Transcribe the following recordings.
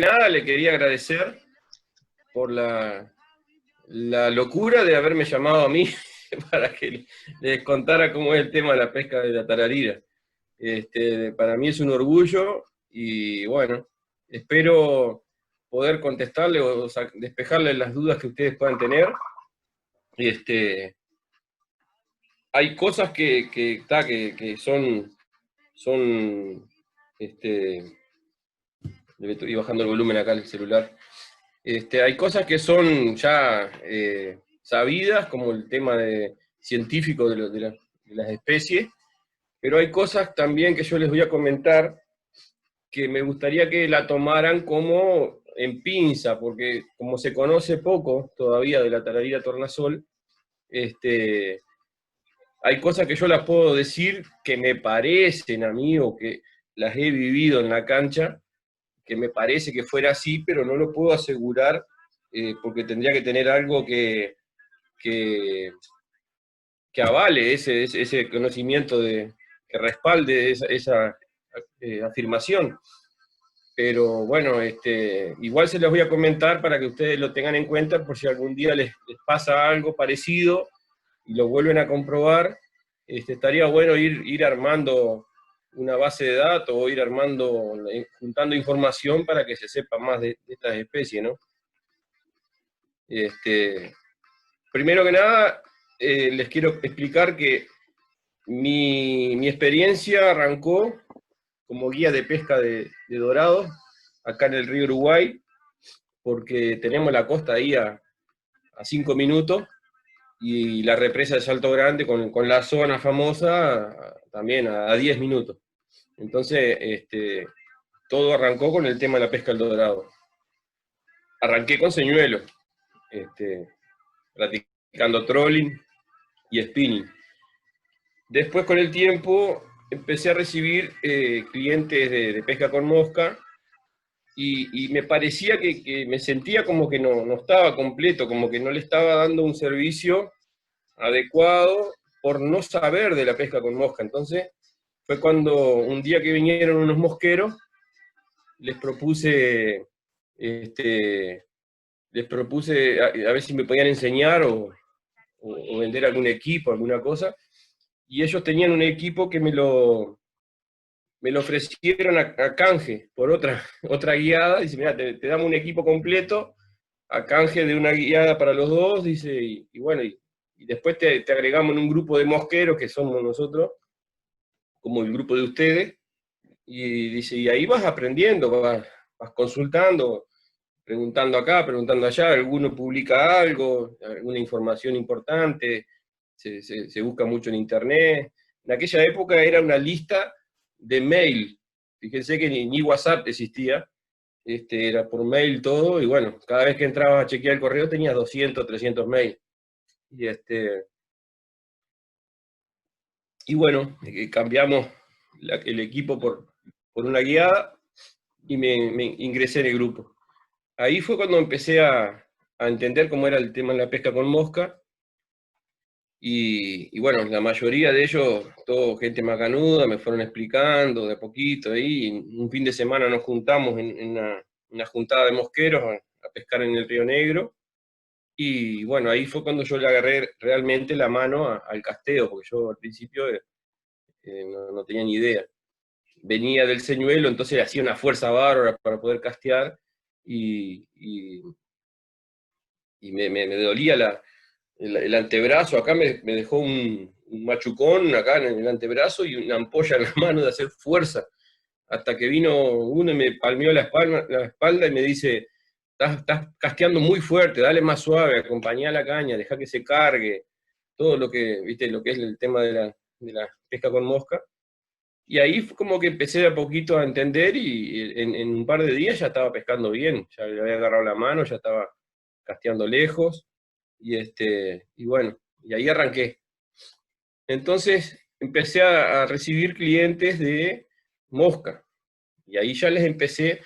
nada, le quería agradecer por la locura de haberme llamado a mí para que les contara cómo es el tema de la pesca de la tararira. Para mí es un orgullo y bueno, espero poder contestarle o despejarle las dudas que ustedes puedan tener. Hay cosas que son le estoy bajando el volumen acá al celular. Hay cosas que son ya sabidas, como el tema científico de las especies, pero hay cosas también que yo les voy a comentar que me gustaría que la tomaran como en pinza, porque como se conoce poco todavía de la tararira tornasol, hay cosas que yo las puedo decir que me parecen a mí o que las he vivido en la cancha, que me parece que fuera así, pero no lo puedo asegurar porque tendría que tener algo que, que avale ese conocimiento, que respalde esa afirmación. Pero bueno, igual se los voy a comentar para que ustedes lo tengan en cuenta por si algún día les pasa algo parecido y lo vuelven a comprobar. Estaría bueno ir armando una base de datos o ir juntando información para que se sepa más de estas especies, ¿no? Primero que nada, les quiero explicar que mi experiencia arrancó como guía de pesca de dorados, acá en el río Uruguay, porque tenemos la costa ahí a 5 minutos, y la represa de Salto Grande con la zona famosa también a 10 minutos. Entonces, todo arrancó con el tema de la pesca del dorado. Arranqué con señuelo, practicando trolling y spinning. Después, con el tiempo, empecé a recibir clientes de pesca con mosca, y me parecía que me sentía como que no estaba completo, como que no le estaba dando un servicio adecuado por no saber de la pesca con mosca. Entonces, fue cuando un día que vinieron unos mosqueros, les propuse, a ver si me podían enseñar o vender algún equipo, alguna cosa, y ellos tenían un equipo que me lo ofrecieron a canje por otra guiada. Dice, mira, te damos un equipo completo a canje de una guiada para los dos, dice, y bueno, y después te agregamos en un grupo de mosqueros que somos nosotros, como el grupo de ustedes, y dice, y ahí vas aprendiendo, vas consultando, preguntando acá, preguntando allá, alguno publica algo, alguna información importante, se busca mucho en internet. En aquella época era una lista de mail, fíjense que ni WhatsApp existía, era por mail todo, y bueno, cada vez que entrabas a chequear el correo tenías 200, 300 mails. Y bueno, cambiamos el equipo por una guiada, y me ingresé en el grupo. Ahí fue cuando empecé a entender cómo era el tema de la pesca con mosca, y bueno, la mayoría de ellos, todo gente macanuda, me fueron explicando de a poquito, ahí, y un fin de semana nos juntamos en una juntada de mosqueros a pescar en el Río Negro, y bueno, ahí fue cuando yo le agarré realmente la mano al casteo, porque yo al principio no tenía ni idea. Venía del señuelo, entonces hacía una fuerza bárbara para poder castear, y me dolía el antebrazo. Acá me dejó un machucón acá en el antebrazo y una ampolla en la mano de hacer fuerza, hasta que vino uno y me palmeó la espalda y me dice, estás casteando muy fuerte, dale más suave, acompañá la caña, deja que se cargue, todo lo que, viste, lo que es el tema de la pesca con mosca. Y ahí fue como que empecé de a poquito a entender, y en un par de días ya estaba pescando bien, ya le había agarrado la mano, ya estaba casteando lejos, y bueno, y ahí arranqué. Entonces empecé a recibir clientes de mosca, y ahí ya les empecé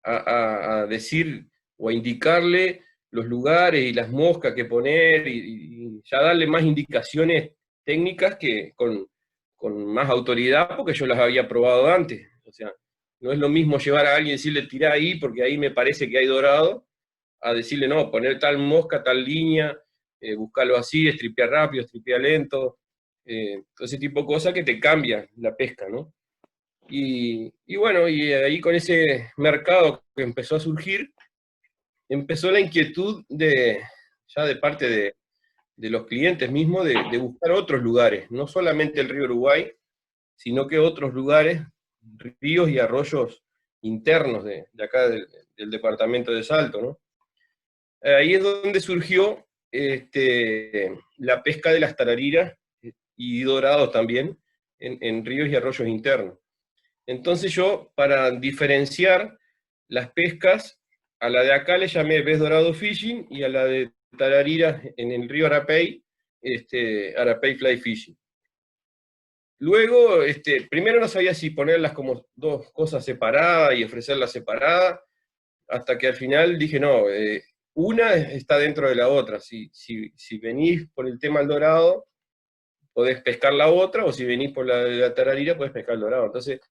a decir o a indicarle los lugares y las moscas que poner, y ya darle más indicaciones técnicas que con más autoridad, porque yo las había probado antes. O sea, No es lo mismo llevar a alguien y decirle, tirá ahí, porque ahí me parece que hay dorado, a decirle, no, poner tal mosca, tal línea, buscarlo así, estripear rápido, estripear lento, todo ese tipo de cosas que te cambian la pesca, ¿no? Y bueno, y ahí con ese mercado que empezó a surgir, empezó la inquietud ya de parte de los clientes mismos de buscar otros lugares, no solamente el río Uruguay, sino que otros lugares, ríos y arroyos internos de acá del departamento de Salto, ¿no? Ahí es donde surgió la pesca de las tarariras y dorados también en ríos y arroyos internos. Entonces yo, para diferenciar las pescas, a la de acá le llamé pez dorado fishing y a la de tarariras en el río Arapey, Arapey fly fishing. Luego, primero no sabía si ponerlas como dos cosas separadas y ofrecerlas separadas, hasta que al final dije, no, una está dentro de la otra. Si venís por el tema del dorado, podés pescar la otra, o si venís por la de la tararira, podés pescar el dorado. Entonces,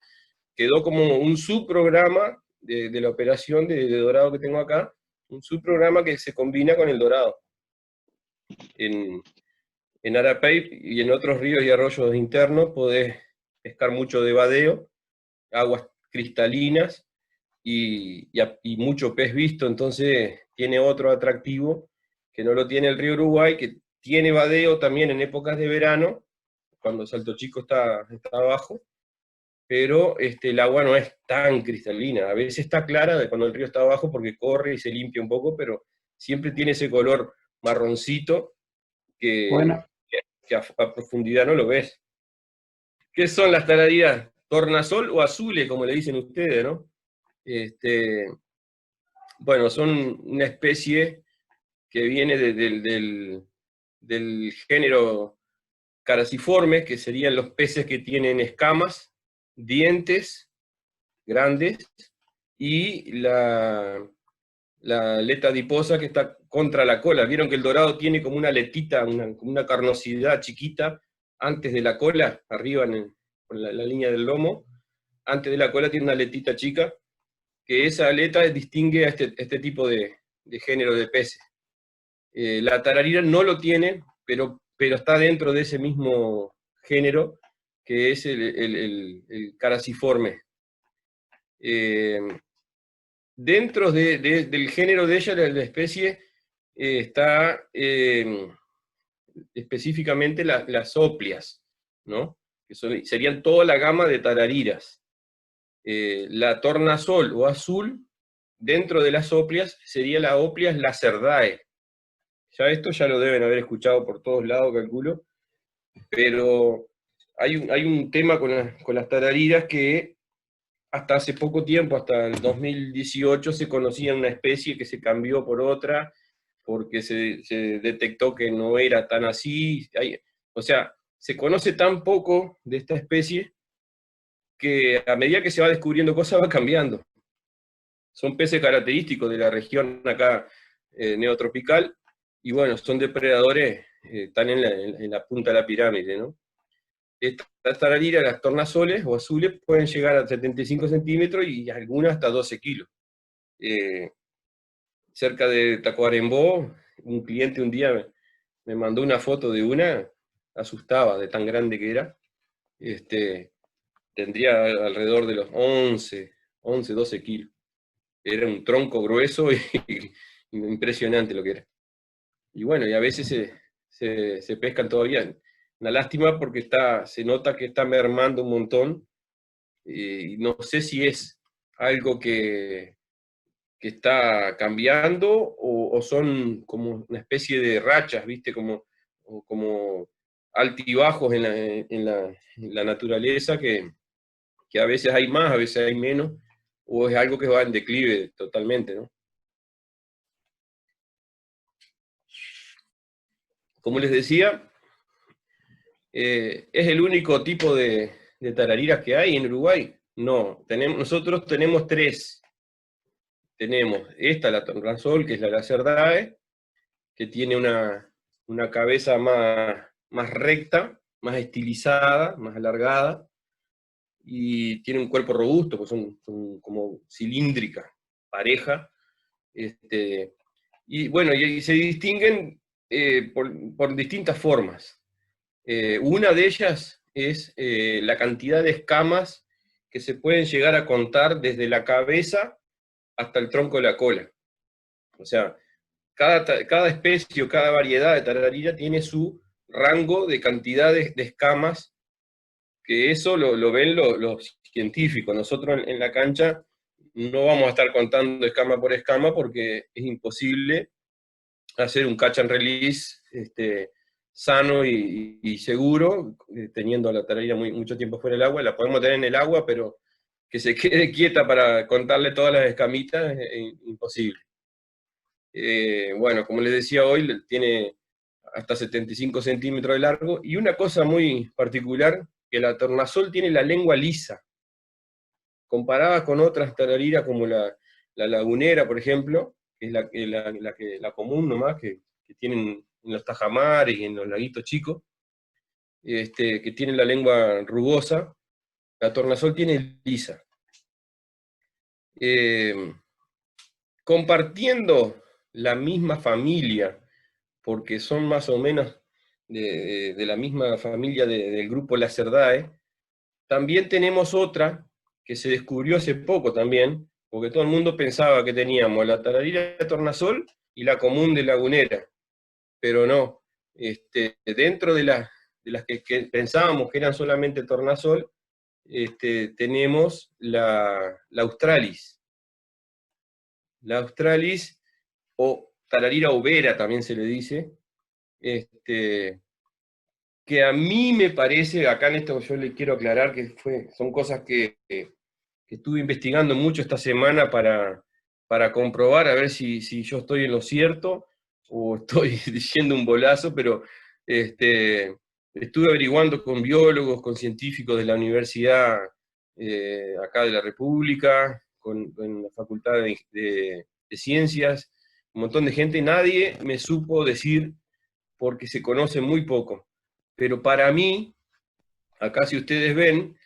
quedó como un subprograma de la operación de dorado que tengo acá, un subprograma que se combina con el dorado. En Arapey y en otros ríos y arroyos internos podés pescar mucho de badeo, aguas cristalinas y mucho pez visto, entonces tiene otro atractivo que no lo tiene el río Uruguay, que tiene badeo también en épocas de verano, cuando Salto Chico está abajo, pero el agua no es tan cristalina. A veces está clara de cuando el río está abajo porque corre y se limpia un poco, pero siempre tiene ese color marroncito que, Bueno, que a profundidad no lo ves. ¿Qué son las tarariras? Tornasol o azules, como le dicen ustedes, ¿no? Este, bueno, son una especie que viene del género Caraciformes, que serían los peces que tienen escamas, dientes grandes, y la aleta adiposa que está contra la cola. Vieron que el dorado tiene como una aletita, como una carnosidad chiquita antes de la cola, arriba con la línea del lomo, antes de la cola tiene una aletita chica, que esa aleta distingue a este tipo de género de peces. La tararira no lo tiene, pero está dentro de ese mismo género, que es el caraciforme. Eh, Dentro del género de ella, la especie, está específicamente las oplias, ¿no? Que serían toda la gama de tarariras. La tornasol o azul, dentro de las oplias, sería la oplias lacerdae. Ya esto ya lo deben haber escuchado por todos lados, calculo, pero hay un tema con las tarariras que hasta hace poco tiempo, hasta el 2018, se conocía una especie que se cambió por otra, porque se detectó que no era tan así. O sea, se conoce tan poco de esta especie que a medida que se va descubriendo cosas va cambiando. Son peces característicos de la región acá neotropical, y bueno, son depredadores, están en la punta de la pirámide, ¿no? Estas tarariras, las tornasoles o azules, pueden llegar a 75 centímetros y algunas hasta 12 kilos. Eh, Cerca de Tacuarembó, un cliente un día me mandó una foto de una, asustaba de tan grande que era. Este, Tendría alrededor de los 12 kilos. Era un tronco grueso y impresionante lo que era. Y bueno, y a veces se pescan todavía. Una lástima porque se nota que está mermando un montón, y no sé si es algo que está cambiando o son como una especie de rachas, ¿viste? Como altibajos en la naturaleza que a veces hay más, a veces hay menos, o es algo que va en declive totalmente, ¿no? Como les decía, ¿es el único tipo de tarariras que hay en Uruguay? No, nosotros tenemos tres. Tenemos esta, la tornasol, que es la Lacerdae, que tiene una cabeza más recta, más estilizada, más alargada. y tiene un cuerpo robusto, pues son como cilíndrica, pareja, y bueno, y se distinguen por distintas formas. Una de ellas es la cantidad de escamas que se pueden llegar a contar desde la cabeza hasta el tronco de la cola. O sea, cada especie o cada variedad de tararira tiene su rango de cantidades de escamas, que eso lo ven los científicos. Nosotros en la cancha no vamos a estar contando escama por escama porque es imposible hacer un catch and release sano y seguro, teniendo a la tararira mucho tiempo fuera del agua. La podemos tener en el agua, pero que se quede quieta para contarle todas las escamitas es imposible. Bueno, como les decía hoy, tiene hasta 75 centímetros de largo, y una cosa muy particular, que la tornasol tiene la lengua lisa, comparada con otras tarariras como la lagunera, por ejemplo, que es la común nomás, que tienen en los tajamares y en los laguitos chicos, que tienen la lengua rugosa. La tornasol tiene lisa. Compartiendo la misma familia, porque son más o menos de la misma familia del grupo Lacerdae, también tenemos otra que se descubrió hace poco también, porque todo el mundo pensaba que teníamos la tararira de tornasol y la común de lagunera, pero no. Dentro de las que pensábamos que eran solamente tornasol, tenemos la australis. La australis, o tararira overa también se le dice, que a mí me parece, acá en esto yo le quiero aclarar que son cosas que estuve investigando mucho esta semana para comprobar a ver si yo estoy en lo cierto o estoy diciendo un bolazo, pero estuve averiguando con biólogos, con científicos de la universidad acá de la República, con la Facultad de Ciencias, un montón de gente. Nadie me supo decir, porque se conoce muy poco. Pero para mí, acá si ustedes ven,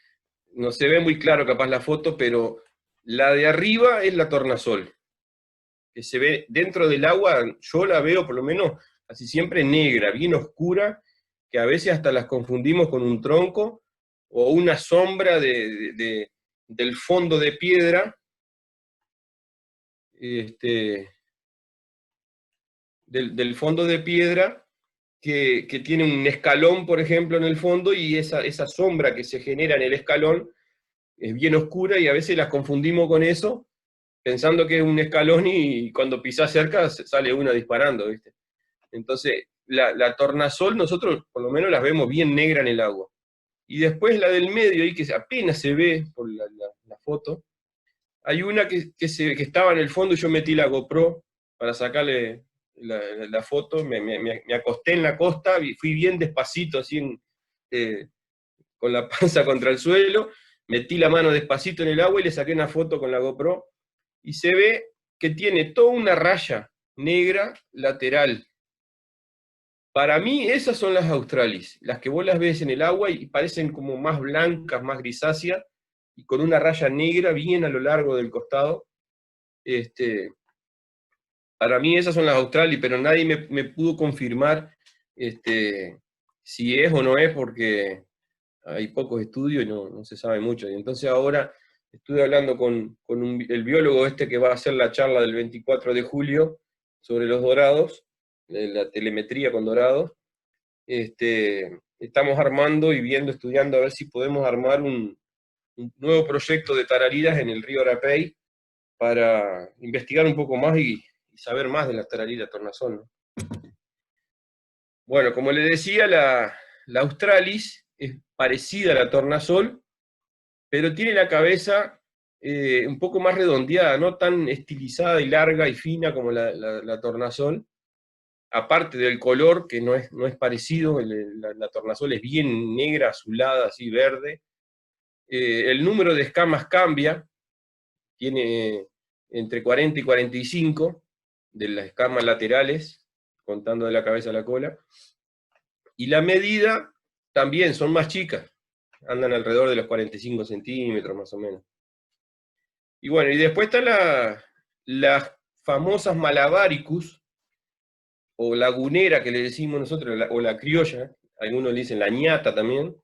no se ve muy claro capaz la foto, pero la de arriba es la tornasol, que se ve dentro del agua. Yo la veo por lo menos casi siempre negra, bien oscura, que a veces hasta las confundimos con un tronco o una sombra del fondo de piedra, del fondo de piedra, que tiene un escalón, por ejemplo, en el fondo, y esa sombra que se genera en el escalón es bien oscura, y a veces las confundimos con eso, pensando que es un escalón, y cuando pisás cerca sale una disparando, ¿viste? Entonces, la tornasol nosotros por lo menos las vemos bien negra en el agua. Y después la del medio, ahí que apenas se ve por la foto, hay una que estaba en el fondo, y yo metí la GoPro para sacarle la foto, me acosté en la costa, y fui bien despacito, así eh, con la panza contra el suelo, metí la mano despacito en el agua y le saqué una foto con la GoPro, y se ve que tiene toda una raya negra lateral. Para mí esas son las australis, las que vos las ves en el agua y parecen como más blancas, más grisáceas, y con una raya negra bien a lo largo del costado. Para mí esas son las australis, pero nadie me pudo confirmar si es o no es, porque hay pocos estudios y no se sabe mucho. Y entonces ahora estuve hablando con el biólogo que va a hacer la charla del 24 de julio sobre los dorados, la telemetría con dorados. Estamos armando y estudiando a ver si podemos armar un nuevo proyecto de tarariras en el río Arapey para investigar un poco más y saber más de las tarariras tornasol, ¿no? Bueno, como les decía, la australis es parecida a la tornasol, pero tiene la cabeza un poco más redondeada, no tan estilizada y larga y fina como la tornasol, aparte del color, que no es parecido. La tornasol es bien negra, azulada, así verde. El número de escamas cambia, tiene entre 40 y 45 de las escamas laterales, contando de la cabeza a la cola, y la medida también son más chicas. andan alrededor de los 45 centímetros más o menos. Y bueno, y después está las famosas Malabaricus, o lagunera que le decimos nosotros, o la criolla, algunos le dicen la ñata también,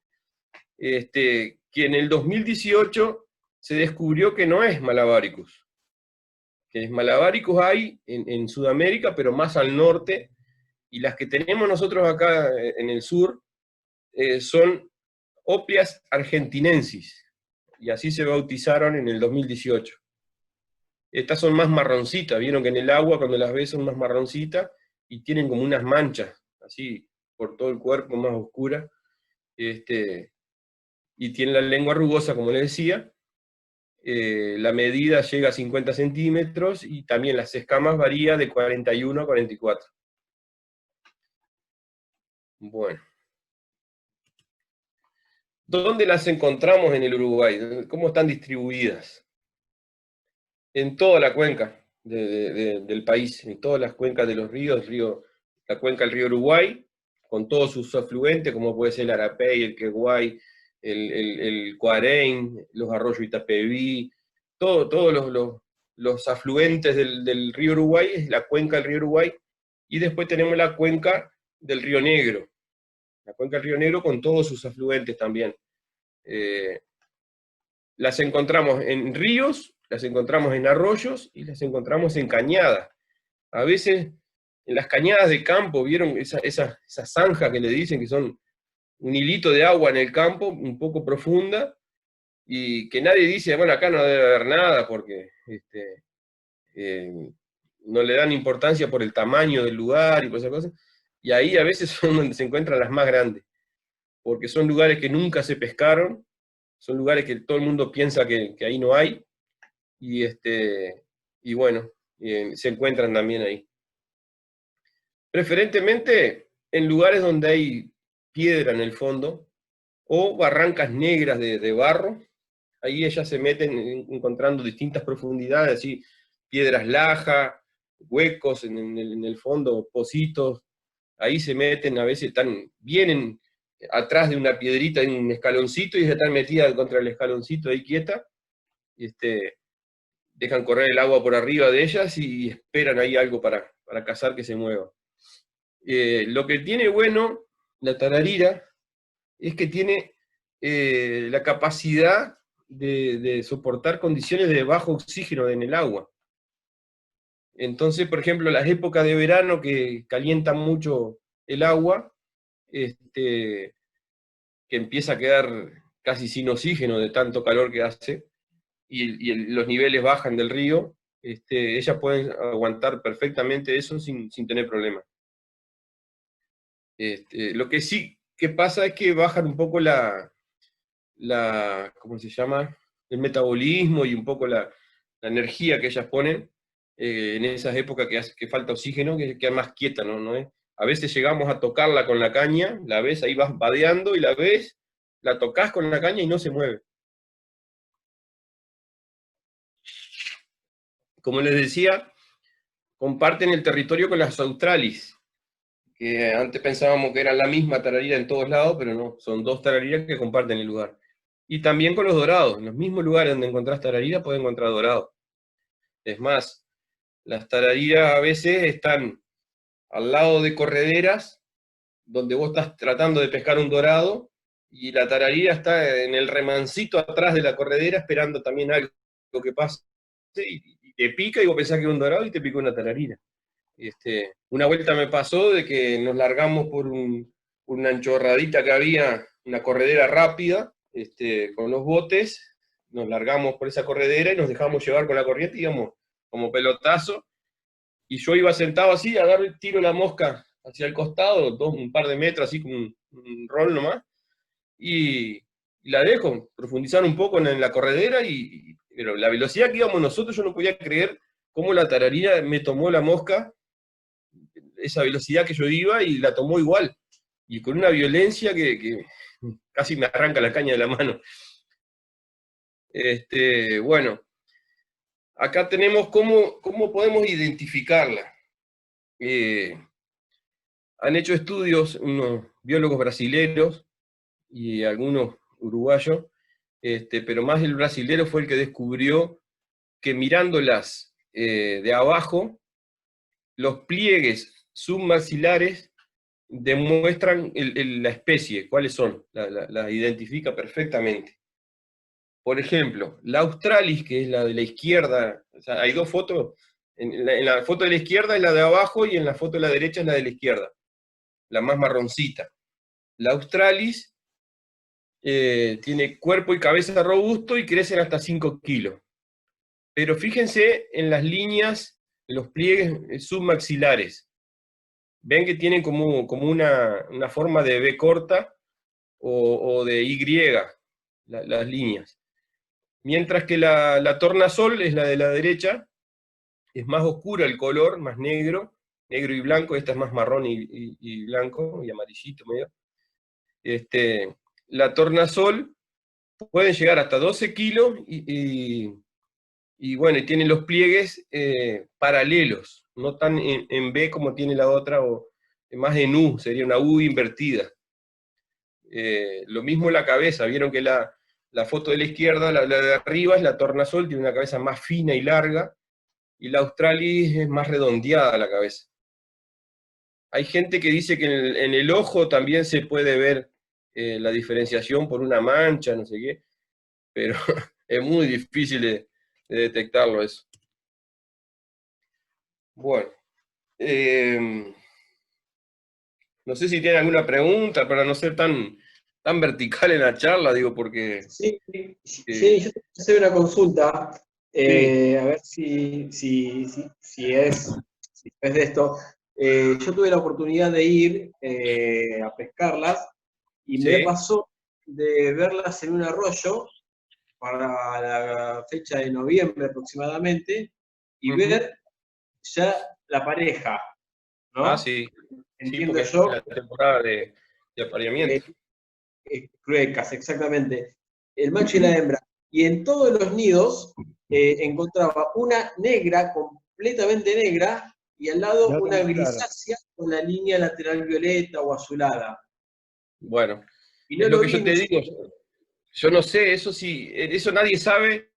que en el 2018 se descubrió que no es Malabaricus, que es Malabaricus hay en Sudamérica, pero más al norte, y las que tenemos nosotros acá en el sur son Opias argentinensis, y así se bautizaron en el 2018. Estas son más marroncitas, vieron que en el agua cuando las ves son más marroncitas, y tienen como unas manchas, así, por todo el cuerpo, más oscura, y tienen la lengua rugosa, como les decía. La medida llega a 50 centímetros, y también las escamas varían de 41 a 44. Bueno. ¿Dónde las encontramos en el Uruguay? ¿Cómo están distribuidas? En toda la cuenca del país, en todas las cuencas de los ríos, la cuenca del río Uruguay, con todos sus afluentes, como puede ser el Arapey, el Queguay, el Cuarein, los arroyos Itapeví, todos los afluentes del río Uruguay, es la cuenca del río Uruguay, y después tenemos la cuenca del río Negro, la cuenca del río Negro con todos sus afluentes también. Las encontramos en ríos, las encontramos en arroyos y las encontramos en cañadas. A veces en las cañadas de campo, ¿vieron esa zanja que le dicen que son un hilito de agua en el campo, un poco profunda, y que nadie dice, bueno, acá no debe haber nada porque no le dan importancia por el tamaño del lugar y por esas cosas? Y ahí a veces son donde se encuentran las más grandes, porque son lugares que nunca se pescaron, son lugares que todo el mundo piensa que ahí no hay, y, y bueno, se encuentran también ahí. Preferentemente en lugares donde hay piedra en el fondo, o barrancas negras de barro. Ahí ellas se meten encontrando distintas profundidades, así, piedras laja, huecos en el fondo, pocitos. Ahí se meten, a veces vienen atrás de una piedrita, en un escaloncito, y se están metidas contra el escaloncito ahí quieta, y dejan correr el agua por arriba de ellas y esperan ahí algo para cazar que se mueva. Lo que tiene bueno la tararira es que tiene la capacidad de soportar condiciones de bajo oxígeno en el agua. Entonces, por ejemplo, las épocas de verano que calientan mucho el agua, que empieza a quedar casi sin oxígeno de tanto calor que hace, y los niveles bajan del río, ellas pueden aguantar perfectamente eso sin tener problemas. Lo que sí que pasa es que bajan un poco ¿cómo se llama? El metabolismo y un poco la energía que ellas ponen en esas épocas que falta oxígeno, que queda más quieta, ¿no? A veces llegamos a tocarla con la caña, la ves, ahí vas vadeando y la ves, la tocas con la caña y no se mueve. Como les decía, comparten el territorio con las australis, que antes pensábamos que eran la misma tararira en todos lados, pero no, son dos tarariras que comparten el lugar. Y también con los dorados, en los mismos lugares donde encontrás tararira podés encontrar dorados. Es más, las tarariras a veces están al lado de correderas, donde vos estás tratando de pescar un dorado, y la tararira está en el remancito atrás de la corredera esperando también algo que pase, y te pica, y vos pensás que es un dorado y te pica una tararira. Una vuelta me pasó de que nos largamos por una anchorradita que había, una corredera rápida, con los botes, nos largamos por esa corredera y nos dejamos llevar con la corriente, íbamos como pelotazo, y yo iba sentado así, agarro y tiro la mosca hacia el costado, un par de metros, así como un rol nomás, y la dejo profundizar un poco en la corredera, pero la velocidad que íbamos nosotros, yo no podía creer cómo la tararira me tomó la mosca, esa velocidad que yo iba, y la tomó igual, y con una violencia que casi me arranca la caña de la mano. Bueno, acá tenemos cómo podemos identificarla. Han hecho estudios unos biólogos brasileños y algunos uruguayo, pero más el brasilero fue el que descubrió que mirándolas de abajo, los pliegues submaxilares demuestran la especie, cuáles son, la identifica perfectamente. Por ejemplo, la australis, que es la de la izquierda, o sea, hay dos fotos, en la foto de la izquierda es la de abajo y en la foto de la derecha es la de la izquierda, la más marroncita. La australis tiene cuerpo y cabeza robusto y crecen hasta 5 kilos. Pero fíjense en las líneas, en los pliegues submaxilares. Ven que tienen como una forma de B corta o de Y, las líneas. Mientras que la tornasol es la de la derecha, es más oscura el color, más negro y blanco, esta es más marrón y blanco, y amarillito medio. La tornasol pueden llegar hasta 12 kilos y bueno, y tienen los pliegues paralelos, no tan en B como tiene la otra, o más en U, sería una U invertida. Lo mismo la cabeza, vieron que la foto de la izquierda, la de arriba es la tornasol, tiene una cabeza más fina y larga, y la australis es más redondeada la cabeza. Hay gente que dice que en el ojo también se puede ver la diferenciación por una mancha, no sé qué, pero es muy difícil de detectarlo eso. Bueno, no sé si tienen alguna pregunta para no ser tan vertical en la charla, digo, porque... Sí, sí, yo te voy a hacer una consulta, Sí, a ver si es de esto. Yo tuve la oportunidad de ir a pescarlas y me sí. pasó de verlas en un arroyo para la fecha de noviembre aproximadamente y Ujú. ver ya la pareja, Ah, ¿no? sí. Sí, Entiendo porque es yo, la temporada de apareamiento. eh, cruecas, exactamente, el macho y la hembra. Y en todos los nidos encontraba una negra, completamente negra, y al Y lado otra una más clara. grisácea con la línea lateral violeta o azulada. Bueno, Y no es lo lo que vi yo en un te digo. Yo no sé, eso sí, eso nadie sabe.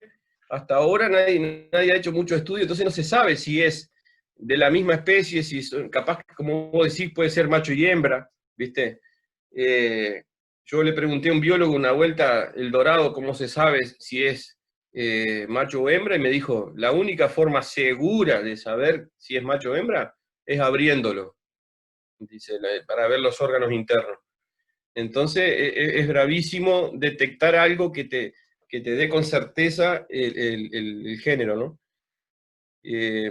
Hasta ahora nadie ha hecho mucho estudio, entonces no se sabe si es de la misma especie, si son, capaz, como vos decís, puede ser macho y hembra, ¿viste? Yo le pregunté a un biólogo una vuelta, el dorado, cómo se sabe si es macho o hembra, y me dijo, la única forma segura de saber si es macho o hembra es abriéndolo, dice, para ver los órganos internos. Entonces es bravísimo detectar algo que te dé con certeza el género, ¿no? Eh,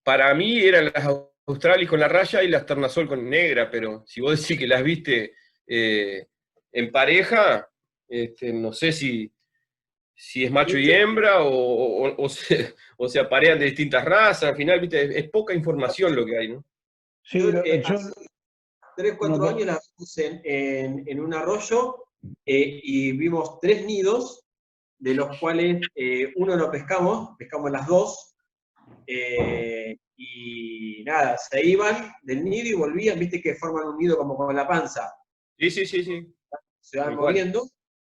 para mí eran las australis con la raya y las tornasol con negra, pero si vos decís que las viste en pareja, no sé si es macho y hembra o se aparean de distintas razas, al final, viste, es poca información lo que hay, ¿no? Yo, Sí, yo hace 3, no, 4 años la vimos en un arroyo y vimos 3 nidos, de los cuales uno lo pescamos las dos, y nada, se iban del nido y volvían, viste que forman un nido como con la panza, Sí, sí, sí, sí, se van tal cual. moviendo,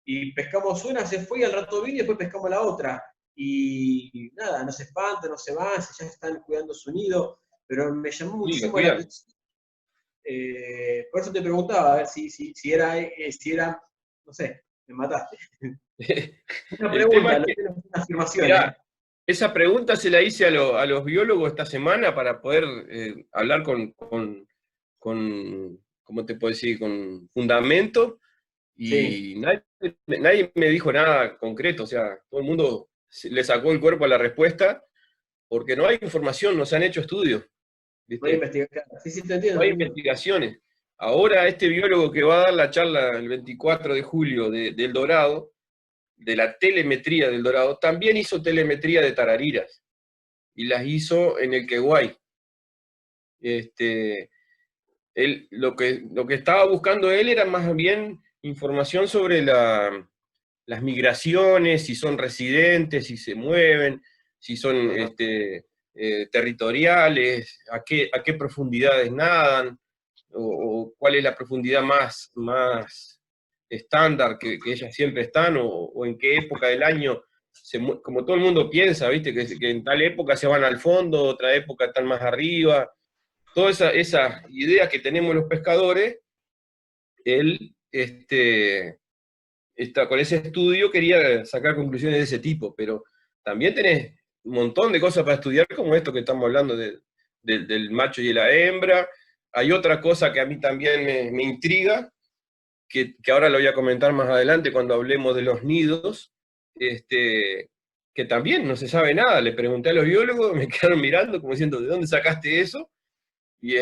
y pescamos una, se fue y al rato vino y después pescamos la otra. Y nada, no se espantan, no se van, ya están cuidando su nido, pero me llamó Sí, lo muchísimo la cuidan. atención. Por eso te preguntaba, a ver si era, no sé, me mataste. Una El tema pregunta, es no que, es una afirmación, ¿eh? mirá, esa pregunta se la hice a los biólogos esta semana para poder hablar ¿cómo te puedo decir? Con fundamento, Sí. y nadie me dijo nada concreto, o sea, todo el mundo le sacó el cuerpo a la respuesta, porque no hay información, no se han hecho estudios, Voy a ¿viste? investigar. Sí, sí, No te hay entiendo. investigaciones. Ahora este biólogo que va a dar la charla el 24 de julio del Dorado, de la telemetría del Dorado, también hizo telemetría de tarariras, y las hizo en el Queguay. Lo que estaba buscando él era más bien información sobre las migraciones, si son residentes, si se mueven, si son Ajá. territoriales, a qué profundidades nadan, o cuál es la profundidad más estándar que ellas siempre están, o en qué época del año, como todo el mundo piensa, ¿viste? Que en tal época se van al fondo, otra época están más arriba. Toda esa idea que tenemos los pescadores, él, con ese estudio quería sacar conclusiones de ese tipo, pero también tenés un montón de cosas para estudiar, como esto que estamos hablando del macho y de la hembra. Hay otra cosa que a mí también me intriga, que ahora lo voy a comentar más adelante cuando hablemos de los nidos, que también no se sabe nada. Le pregunté a los biólogos, me quedaron mirando como diciendo, ¿de dónde sacaste eso? Y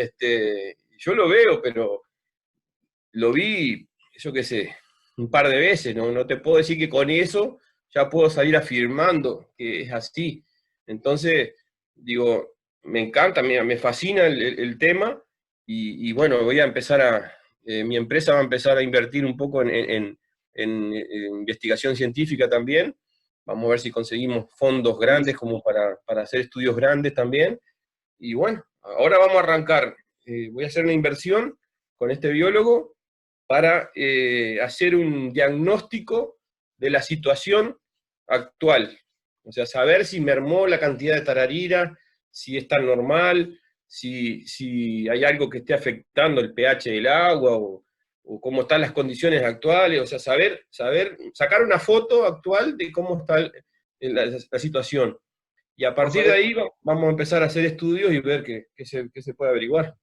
yo lo veo, pero lo vi, yo qué sé, un par de veces, ¿no? No te puedo decir que con eso ya puedo salir afirmando que es así. Entonces, digo, me encanta, me fascina el tema, y bueno, voy a empezar mi empresa va a empezar a invertir un poco en investigación científica también. Vamos a ver si conseguimos fondos grandes como para hacer estudios grandes también. Y bueno, ahora vamos a arrancar. Voy a hacer una inversión con este biólogo para hacer un diagnóstico de la situación actual. O sea, saber si mermó la cantidad de tararira, si está normal, si hay algo que esté afectando el pH del agua, o cómo están las condiciones actuales. O sea, sacar una foto actual de cómo está la situación. Y a partir de ahí vamos a empezar a hacer estudios y ver qué se puede averiguar.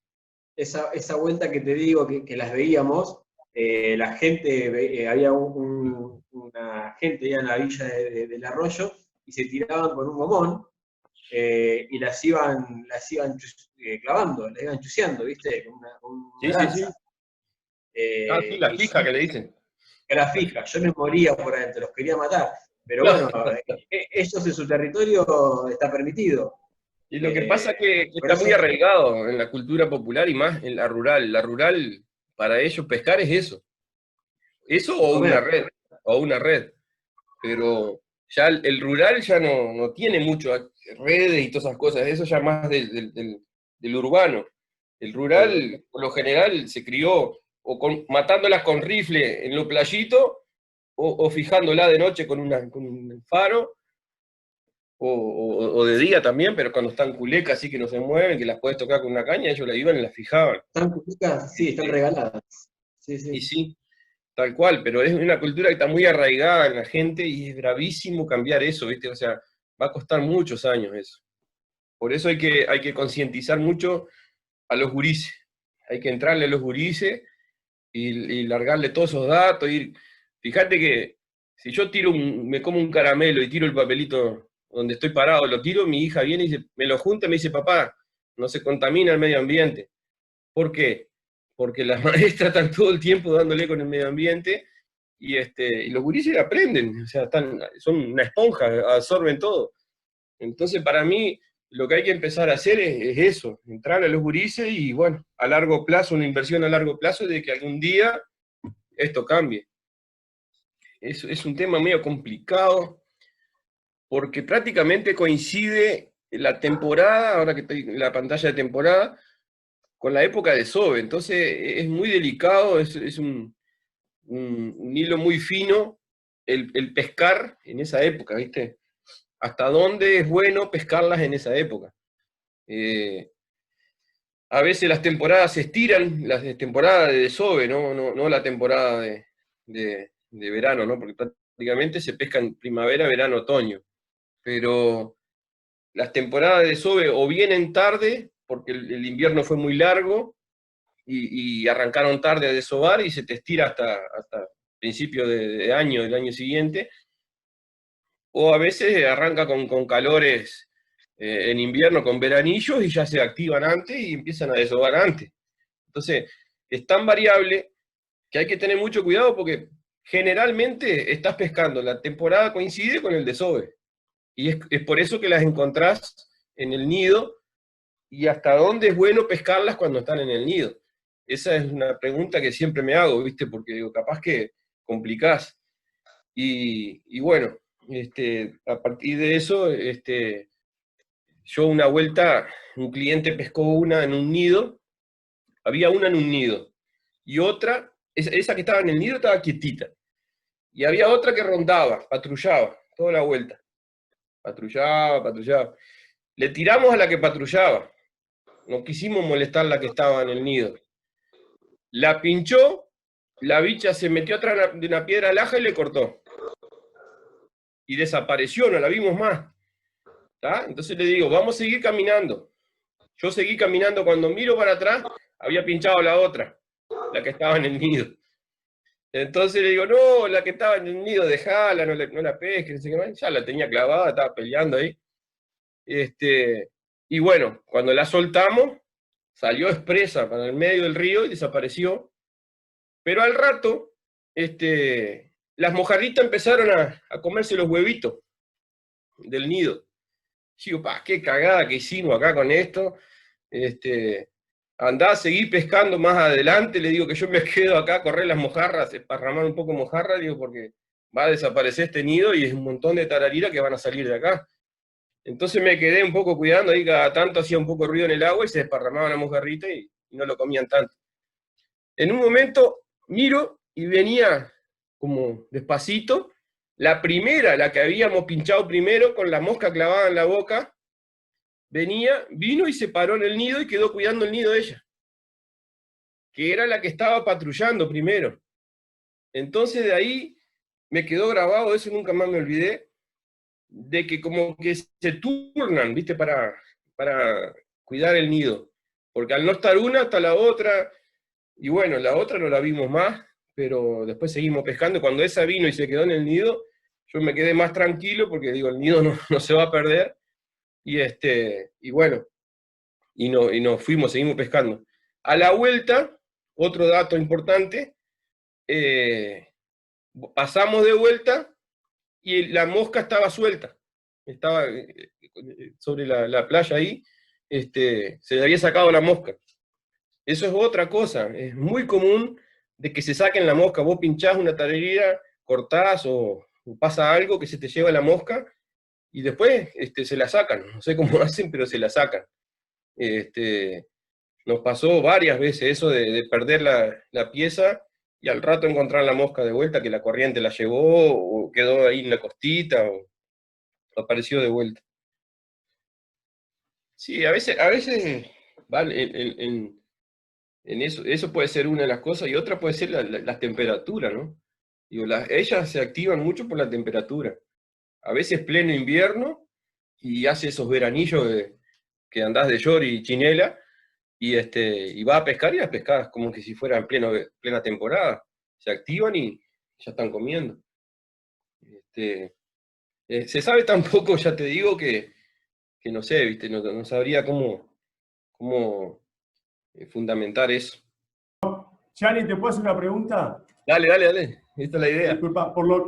Esa vuelta que te digo que las veíamos, la gente, había una gente ya en la villa del Arroyo, y se tiraban con un gomón, y las iban clavando, las iban chuseando, ¿viste? Con una Sí, sí, lanza. sí. Sí, la Y fija que le dicen. era fija, yo me moría por adentro, los quería matar. Pero No. bueno, ellos en su territorio está permitido. Y lo que pasa es que Por está muy eso, arraigado en la cultura popular y más en la rural. La rural, para ellos, pescar es eso. Eso y comer. o una red. Pero ya el rural ya no tiene mucho redes y todas esas cosas. Eso ya más del urbano. El rural, por lo general, se crió matándolas con rifle en los playitos, o fijándola de noche con un faro, o de día también, pero cuando están culecas así que no se mueven, que las puedes tocar con una caña, ellos la iban y las fijaban. ¿Están públicas? Sí, están regaladas. Sí, Y sí. sí, tal cual, pero es una cultura que está muy arraigada en la gente, y es bravísimo cambiar eso, ¿viste? O sea, va a costar muchos años eso. Por eso hay que concientizar mucho a los gurises. Hay que entrarle a los gurises y largarle todos esos datos. Fíjate que si yo me como un caramelo y tiro el papelito donde estoy parado, lo tiro, mi hija viene y me lo junta y me dice, papá, no se contamina el medio ambiente. ¿Por qué? Porque las maestras están todo el tiempo dándole con el medio ambiente, y los gurises aprenden, o sea, son una esponja, absorben todo. Entonces, para mí, lo que hay que empezar a hacer es eso, entrar a los gurises, y bueno, a largo plazo, una inversión a largo plazo de que algún día esto cambie. Es un tema medio complicado, porque prácticamente coincide la temporada, ahora que estoy en la pantalla de temporada, con la época de desove. Entonces es muy delicado, es un hilo muy fino el pescar en esa época, ¿viste? ¿Hasta dónde es bueno pescarlas en esa época? A veces las temporadas se estiran, las temporadas de desove, no la temporada de verano, ¿no? Porque prácticamente se pesca en primavera, verano, otoño. Pero las temporadas de desove o vienen tarde, porque el invierno fue muy largo, y arrancaron tarde a desovar, y se te estira hasta principio de año, del año siguiente, o a veces arranca con calores en invierno, con veranillos, y ya se activan antes y empiezan a desovar antes. Entonces, es tan variable que hay que tener mucho cuidado, porque generalmente estás pescando, la temporada coincide con el desove, y es por eso que las encontrás en el nido. ¿Y hasta dónde es bueno pescarlas cuando están en el nido? Esa es una pregunta que siempre me hago, ¿viste? Porque digo, capaz que complicás. Y bueno, a partir de eso, yo una vuelta, un cliente pescó una en un nido, había una en un nido, y otra esa que estaba en el nido estaba quietita. Y había otra que rondaba, patrullaba, toda la vuelta. Patrullaba, patrullaba. Le tiramos a la que patrullaba. No quisimos molestar la que estaba en el nido. La pinchó, la bicha se metió atrás de una piedra laja y le cortó. Y desapareció, no la vimos más. ¿Tá? Entonces le digo, vamos a seguir caminando. Yo seguí caminando, cuando miro para atrás, había pinchado la otra, la que estaba en el nido. Entonces le digo, no, la que estaba en el nido, dejala, no la pesques, no sé qué más. Ya la tenía clavada, estaba peleando ahí. Y bueno, cuando la soltamos, salió expresa para el medio del río y desapareció. Pero al rato, las mojarritas empezaron a comerse los huevitos del nido. Digo, pa, qué cagada que hicimos acá con esto. Andá, seguí pescando más adelante, le digo que yo me quedo acá a correr las mojarras, esparramar un poco mojarra, digo, porque va a desaparecer este nido y es un montón de tarariras que van a salir de acá. Entonces me quedé un poco cuidando, ahí cada tanto hacía un poco de ruido en el agua y se desparramaban la mojarrita y no lo comían tanto. En un momento miro y venía como despacito, la primera, la que habíamos pinchado primero, con la mosca clavada en la boca, vino y se paró en el nido y quedó cuidando el nido de ella, que era la que estaba patrullando primero. Entonces de ahí me quedó grabado, eso nunca más me olvidé, de que como que se turnan, ¿viste? Para cuidar el nido. Porque al no estar una, está la otra, y bueno, la otra no la vimos más, pero después seguimos pescando. Cuando esa vino y se quedó en el nido, yo me quedé más tranquilo porque digo, el nido no se va a perder, y bueno, y nos fuimos, seguimos pescando. A la vuelta, otro dato importante, pasamos de vuelta y la mosca estaba suelta, estaba sobre la playa ahí, se le había sacado la mosca. Eso es otra cosa, es muy común de que se saquen la mosca, vos pinchás una tararira, cortás o pasa algo que se te lleva la mosca y después se la sacan, no sé cómo hacen, pero se la sacan. Nos pasó varias veces eso de perder la pieza y al rato encontrar la mosca de vuelta, que la corriente la llevó, o quedó ahí en la costita, o apareció de vuelta. Sí, a veces vale, en eso puede ser una de las cosas, y otra puede ser la temperatura, ¿no? Digo, ellas se activan mucho por la temperatura. A veces pleno invierno, y hace esos veranillos que andás de short y chinela, y va a pescar y las pescadas como que si fuera en plena temporada. Se activan y ya están comiendo. Se sabe tan poco, ya te digo, que no sé, ¿viste? No sabría cómo fundamentar eso. Gianni, ¿te puedo hacer una pregunta? Dale, esta es la idea. Disculpa, por lo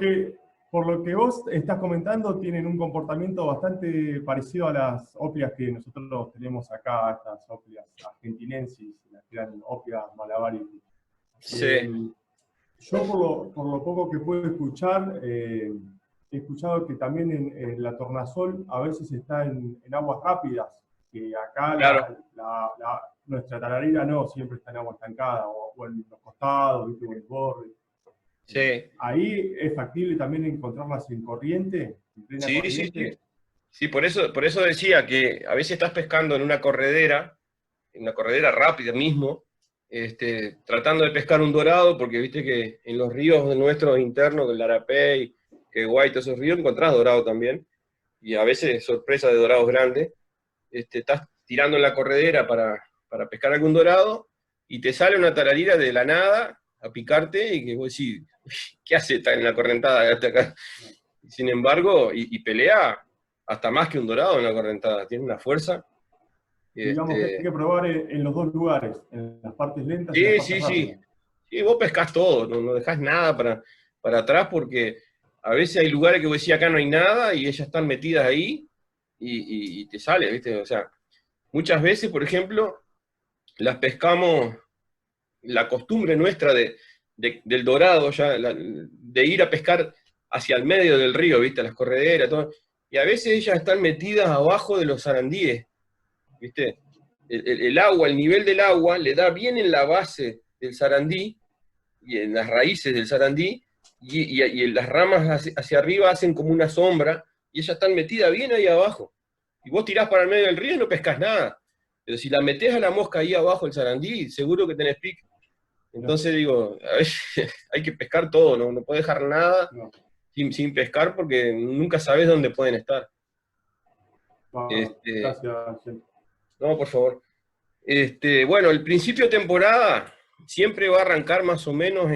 que vos estás comentando, tienen un comportamiento bastante parecido a las oplias que nosotros tenemos acá, estas oplias argentinensis, las que eran oplias malabaris. Sí. Yo por lo poco que puedo escuchar, he escuchado que también en la tornasol a veces está en aguas rápidas, que acá claro. nuestra tararira no, siempre está en agua estancada, o en los costados, ¿viste? O en el borde. Sí. ¿Ahí es factible también encontrarlas en corriente? ¿En plena corriente? Sí. Sí, por eso decía que a veces estás pescando en una corredera rápida mismo, tratando de pescar un dorado, porque viste que en los ríos nuestros internos, el Arapey, que Guay, todos esos ríos, encontrás dorado también, y a veces sorpresa de dorados grandes. Estás tirando en la corredera para pescar algún dorado, y te sale una tararira de la nada a picarte, y que vos decís, ¿qué hace en la correntada hasta acá? Sin embargo, y pelea hasta más que un dorado en la correntada, tiene una fuerza. Digamos que hay que probar en los dos lugares, en las partes lentas y las partes rápidas. Sí, vos pescás todo, no dejás nada para atrás, porque a veces hay lugares que vos decís acá no hay nada y ellas están metidas ahí y te sale, ¿viste? O sea, muchas veces, por ejemplo, las pescamos, la costumbre nuestra del dorado, ya, de ir a pescar hacia el medio del río, ¿viste? Las correderas, todo, y a veces ellas están metidas abajo de los sarandíes, ¿viste? El agua, el nivel del agua le da bien en la base del sarandí, y en las raíces del sarandí, y las ramas hacia arriba hacen como una sombra, y ellas están metidas bien ahí abajo. Y vos tirás para el medio del río y no pescás nada. Pero si la metés a la mosca ahí abajo, el sarandí, seguro que tenés pique. Entonces digo, a veces hay que pescar todo, no podés dejar nada sin pescar porque nunca sabés dónde pueden estar. Gracias. No, por favor. Bueno, el principio de temporada siempre va a arrancar más o menos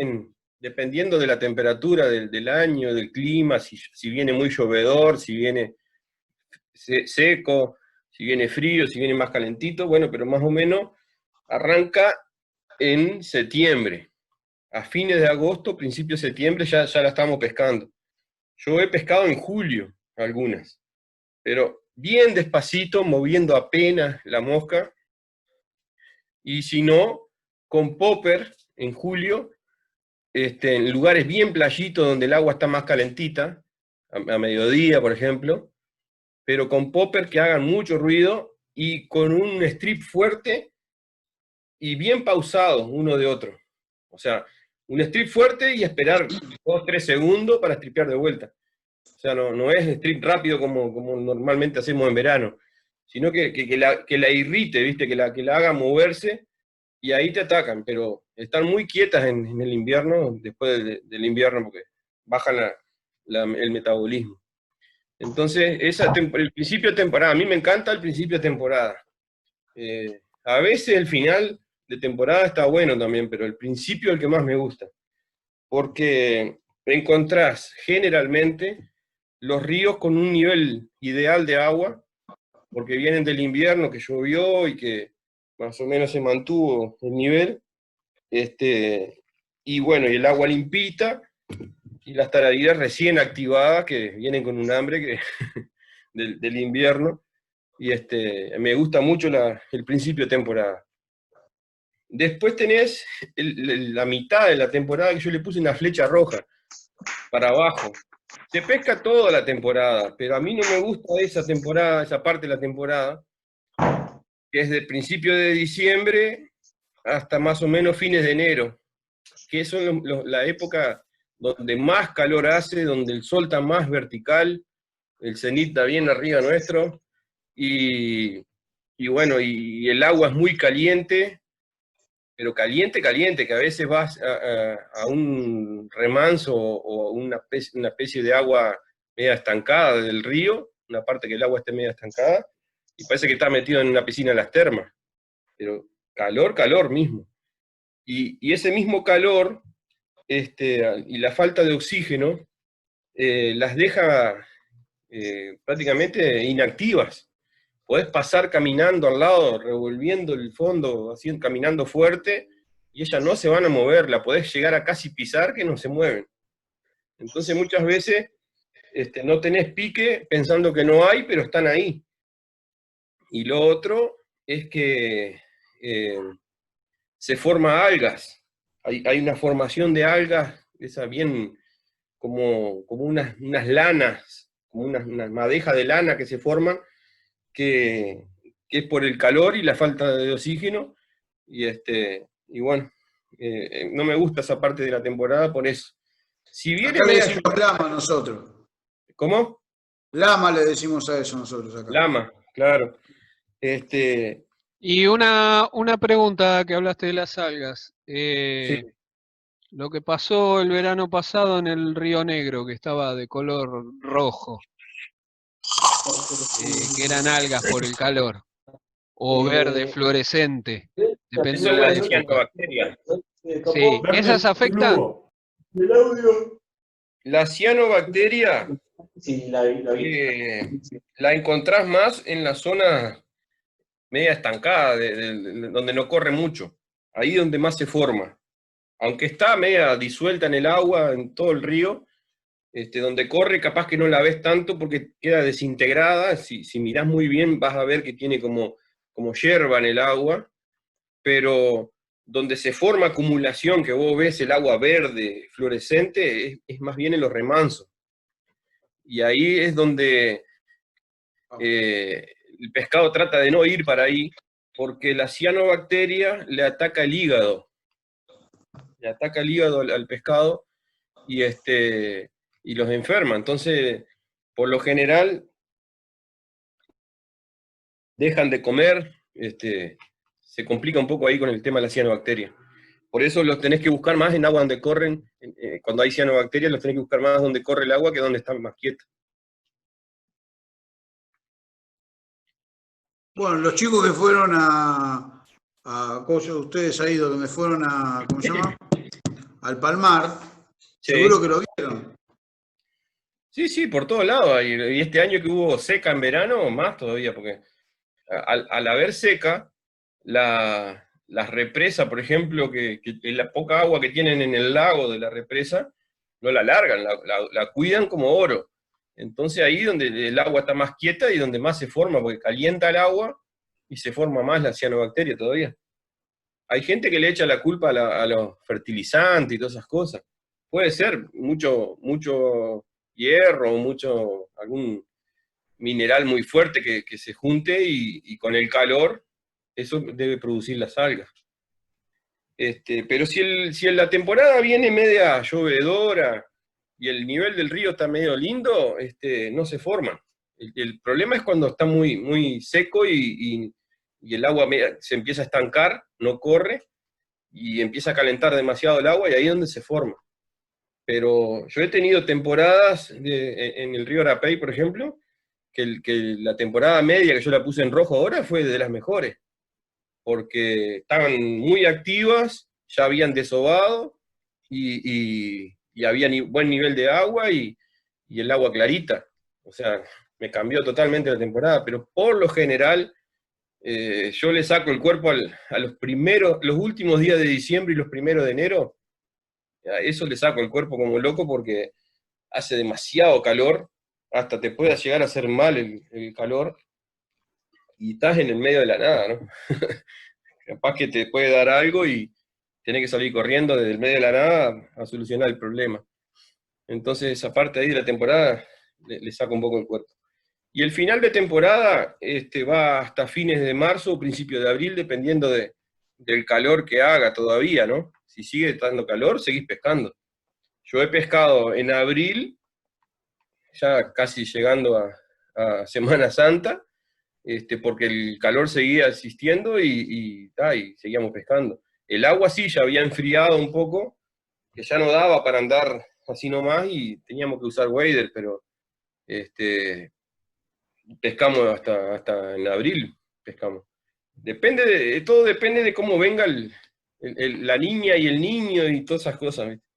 dependiendo de la temperatura del año, del clima, si viene muy llovedor, si viene seco, si viene frío, si viene más calentito, bueno, pero más o menos arranca en septiembre. A fines de agosto, principio de septiembre, ya la estamos pescando. Yo he pescado en julio algunas, pero bien despacito, moviendo apenas la mosca, y si no, con popper en julio, en lugares bien playitos donde el agua está más calentita, a mediodía, por ejemplo, pero con popper que hagan mucho ruido y con un strip fuerte y bien pausado uno de otro. O sea, un strip fuerte y esperar 2-3 segundos para stripear de vuelta. O sea, no es strip rápido como normalmente hacemos en verano, sino que la irrite, ¿viste? Que la haga moverse y ahí te atacan, pero están muy quietas en el invierno, después del invierno, porque bajan el metabolismo. Entonces, el principio de temporada, a mí me encanta el principio de temporada. A veces el final de temporada está bueno también, pero el principio es el que más me gusta, porque encontrás generalmente los ríos con un nivel ideal de agua, porque vienen del invierno que llovió y que más o menos se mantuvo el nivel, y bueno, y el agua limpita, y las tarariras recién activadas que vienen con un hambre que del invierno, y me gusta mucho el principio de temporada. Después tenés la mitad de la temporada que yo le puse una flecha roja para abajo. Se pesca toda la temporada, pero a mí no me gusta esa temporada, esa parte de la temporada, que es del principio de diciembre hasta más o menos fines de enero, que son la época donde más calor hace, donde el sol está más vertical, el cenit está bien arriba nuestro, y bueno, y el agua es muy caliente, pero caliente, que a veces vas a un remanso o una especie de agua media estancada del río, una parte que el agua esté media estancada, y parece que está metido en una piscina de las termas, pero calor mismo. Y ese mismo calor y la falta de oxígeno las deja prácticamente inactivas. Podés pasar caminando al lado, revolviendo el fondo, así, caminando fuerte, y ellas no se van a mover, la podés llegar a casi pisar que no se mueven. Entonces muchas veces no tenés pique pensando que no hay, pero están ahí. Y lo otro es que se forma algas. Hay una formación de algas, esa bien como unas lanas, como unas madejas de lana que se forman, que es por el calor y la falta de oxígeno, y bueno, no me gusta esa parte de la temporada por eso. Si viene acá le media... decimos lama nosotros. ¿Cómo? Lama le decimos a eso nosotros acá. Lama, claro. Y una pregunta que hablaste de las algas. Sí. Lo que pasó el verano pasado en el Río Negro, que estaba de color rojo, que eran algas por el calor, o verde fluorescente, depende Eso de es la la época. cianobacteria. Sí, ¿esas afectan? El audio. La cianobacteria Sí, la vi. la encontrás más en la zona media estancada, donde no corre mucho. Ahí donde más se forma. Aunque está media disuelta en el agua, en todo el río, donde corre capaz que no la ves tanto porque queda desintegrada. Si mirás muy bien vas a ver que tiene como hierba en el agua, pero donde se forma acumulación, que vos ves el agua verde, fluorescente, es más bien en los remansos. Y ahí es donde el pescado trata de no ir para ahí, porque la cianobacteria le ataca el hígado. le ataca el hígado al pescado y los enferma. Entonces, por lo general, dejan de comer, se complica un poco ahí con el tema de la cianobacteria. Por eso los tenés que buscar más en agua donde corren, cuando hay cianobacterias los tenés que buscar más donde corre el agua que donde están más quietas. Bueno, los chicos que fueron ustedes ahí donde fueron ¿cómo se llama? Al Palmar, Sí. seguro que lo vieron. Sí, por todos lados. Y este año que hubo seca en verano, más todavía, porque al haber seca, las represas, por ejemplo, que la poca agua que tienen en el lago de la represa, no la largan, la cuidan como oro. Entonces ahí donde el agua está más quieta y donde más se forma, porque calienta el agua y se forma más la cianobacteria todavía. Hay gente que le echa la culpa a los fertilizantes y todas esas cosas. Puede ser mucho hierro, algún mineral muy fuerte que se junte y con el calor eso debe producir las algas. Pero si la temporada viene media llovedora y el nivel del río está medio lindo, no se forman. El problema es cuando está muy seco y el agua se empieza a estancar, no corre, y empieza a calentar demasiado el agua y ahí es donde se forma. Pero yo he tenido temporadas en el río Arapey, por ejemplo, que la temporada media que yo la puse en rojo ahora fue de las mejores, porque estaban muy activas, ya habían desovado y había buen nivel de agua y el agua clarita. O sea, me cambió totalmente la temporada, pero por lo general yo le saco el cuerpo a los últimos días de diciembre y los primeros de enero, a eso le saco el cuerpo como loco porque hace demasiado calor, hasta te puede llegar a hacer mal el calor, y estás en el medio de la nada, ¿no? Capaz que te puede dar algo y tenés que salir corriendo desde el medio de la nada a solucionar el problema. Entonces esa parte ahí de la temporada le saco un poco el cuerpo. Y el final de temporada va hasta fines de marzo o principios de abril, dependiendo del calor que haga todavía, ¿no? Si sigue dando calor, seguís pescando. Yo he pescado en abril, ya casi llegando a Semana Santa, porque el calor seguía existiendo y seguíamos pescando. El agua sí ya había enfriado un poco, que ya no daba para andar así nomás y teníamos que usar wader, pero pescamos hasta en abril, pescamos. Todo depende de cómo venga la niña y el niño y todas esas cosas, ¿viste?